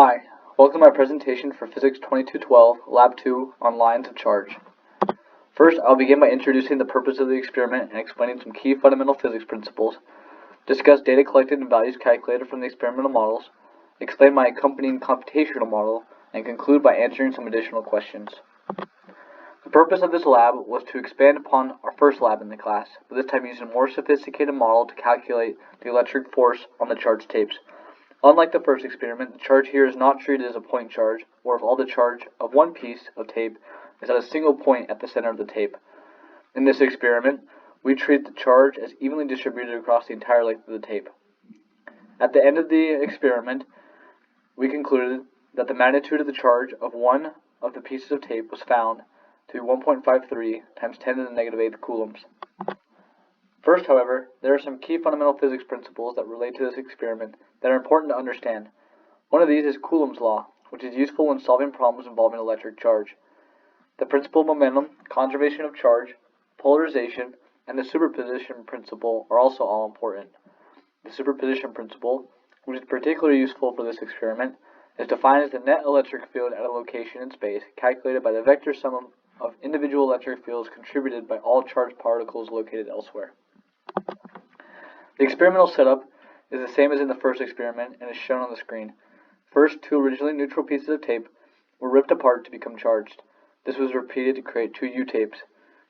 Hi, welcome to my presentation for Physics 2212, Lab 2 on lines of charge. First, I'll begin by introducing the purpose of the experiment and explaining some key fundamental physics principles, discuss data collected and values calculated from the experimental models, explain my accompanying computational model, and conclude by answering some additional questions. The purpose of this lab was to expand upon our first lab in the class, but this time using a more sophisticated model to calculate the electric force on the charged tapes. Unlike the first experiment, the charge here is not treated as a point charge, or if all the charge of one piece of tape is at a single point at the center of the tape. In this experiment, we treat the charge as evenly distributed across the entire length of the tape. At the end of the experiment, we concluded that the magnitude of the charge of one of the pieces of tape was found to be 1.53 times 10 to the negative 8th coulombs. First, however, there are some key fundamental physics principles that relate to this experiment that are important to understand. One of these is Coulomb's law, which is useful in solving problems involving electric charge. The principle of momentum, conservation of charge, polarization, and the superposition principle are also all important. The superposition principle, which is particularly useful for this experiment, is defined as the net electric field at a location in space calculated by the vector sum of individual electric fields contributed by all charged particles located elsewhere. The experimental setup is the same as in the first experiment and is shown on the screen. First, two originally neutral pieces of tape were ripped apart to become charged. This was repeated to create two U-tapes.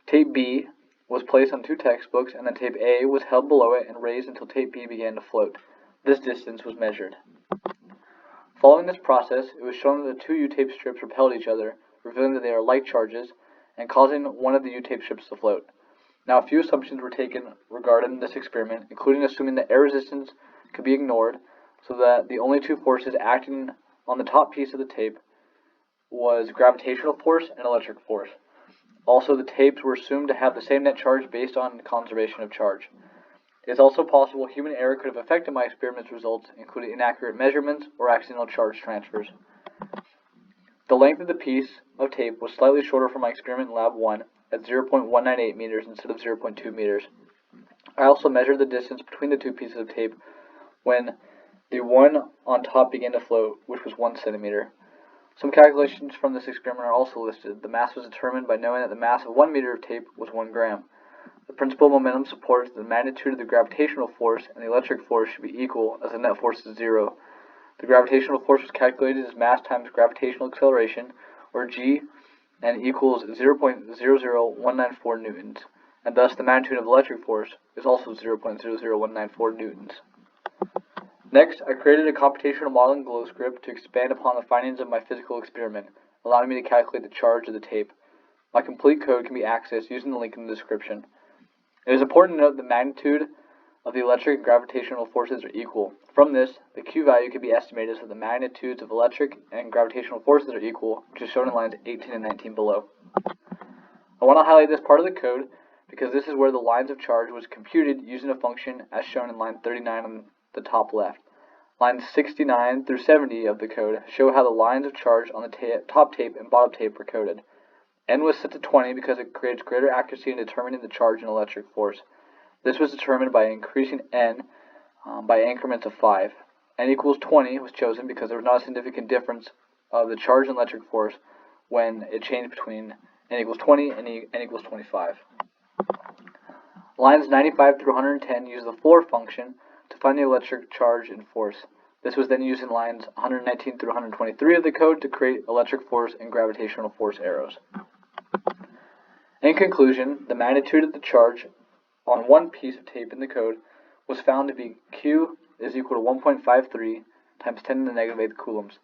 Tape B was placed on two textbooks, and then tape A was held below it and raised until tape B began to float. This distance was measured. Following this process, it was shown that the two U-tape strips repelled each other, revealing that they are like charges, and causing one of the U-tape strips to float. Now, a few assumptions were taken regarding this experiment, including assuming that air resistance could be ignored, so that the only two forces acting on the top piece of the tape was gravitational force and electric force. Also, the tapes were assumed to have the same net charge based on conservation of charge. It is also possible human error could have affected my experiment's results, including inaccurate measurements or accidental charge transfers. The length of the piece of tape was slightly shorter for my experiment in Lab 1, at 0.198 meters instead of 0.2 meters. I also measured the distance between the two pieces of tape when the one on top began to float, which was 1 centimeter. Some calculations from this experiment are also listed. The mass was determined by knowing that the mass of 1 meter of tape was 1 gram. The principle of momentum supports that the magnitude of the gravitational force and the electric force should be equal, as the net force is 0. The gravitational force was calculated as mass times gravitational acceleration, or g, and equals 0.00194 newtons, and thus the magnitude of electric force is also 0.00194 newtons. Next, I created a computational model in GlowScript to expand upon the findings of my physical experiment, allowing me to calculate the charge of the tape. My complete code can be accessed using the link in the description. It is important to note the magnitude of the electric and gravitational forces are equal. From this, the Q value can be estimated so the magnitudes of electric and gravitational forces are equal, which is shown in lines 18 and 19 below. I want to highlight this part of the code because this is where the lines of charge was computed using a function as shown in line 39 on the top left. Lines 69 through 70 of the code show how the lines of charge on the top tape and bottom tape were coded. N was set to 20 because it creates greater accuracy in determining the charge and electric force. This was determined by increasing n by increments of 5. N equals 20 was chosen because there was not a significant difference of the charge and electric force when it changed between n equals 20 and n equals 25. Lines 95 through 110 use the floor function to find the electric charge and force. This was then used in lines 119 through 123 of the code to create electric force and gravitational force arrows. In conclusion, the magnitude of the charge on one piece of tape in the code was found to be Q is equal to 1.53 times 10 to the negative 8th coulombs.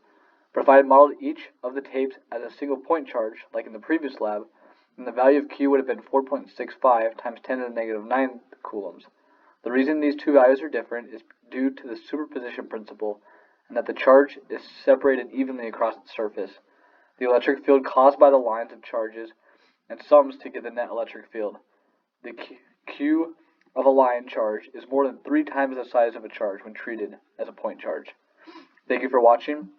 But if I had modeled each of the tapes as a single point charge, like in the previous lab, then the value of Q would have been 4.65 times 10 to the negative 9th coulombs. The reason these two values are different is due to the superposition principle, and that the charge is separated evenly across its surface. The electric field caused by the lines of charges and sums to get the net electric field. The Q of a line charge is more than 3 times the size of a charge when treated as a point charge. Thank you for watching.